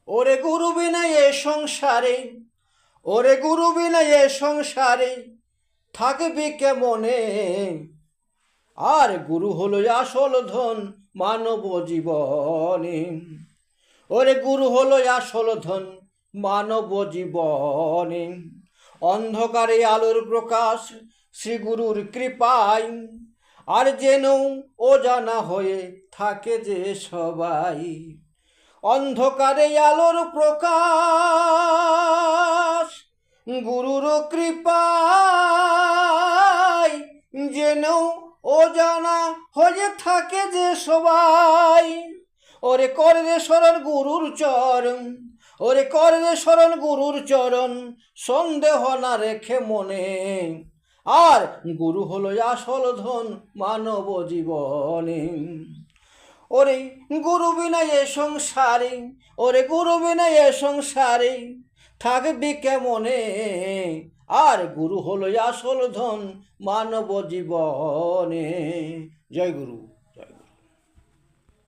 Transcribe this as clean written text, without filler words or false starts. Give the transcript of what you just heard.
ওরে গুরু বিনা এ সংসারে, ওরে গুরু বিনা এ সংসারে থাকবি কেমনে। আর গুরু হলো আসল ধন মানব জীবনে। ওরে গুরু হলো আসল ধন মানব জীবনে। অন্ধকারে আলোর প্রকাশ শ্রী গুরুর কৃপায়, আর যেন অজানা হয়ে থাকে যে সবাই। অন্ধকারে আলোর প্রকাশ গুরুর কৃপায়, যেন অজানা হয়ে থাকে যে সবাই। ওরে করে রে শরণ গুরুর চরণ, ওরে করে রে শরণ গুরুর চরণ, সন্দেহ না রেখে মনে। আর গুরু হলো আসল ধন মানব জীবনে। ওরে গুরু বিনা এ সংসারে, ওরে গুরু বিনা এ সংসারে থাকবি কেমনে। আর গুরু হলো আসল ধন মানব জীবনে। জয় গুরু।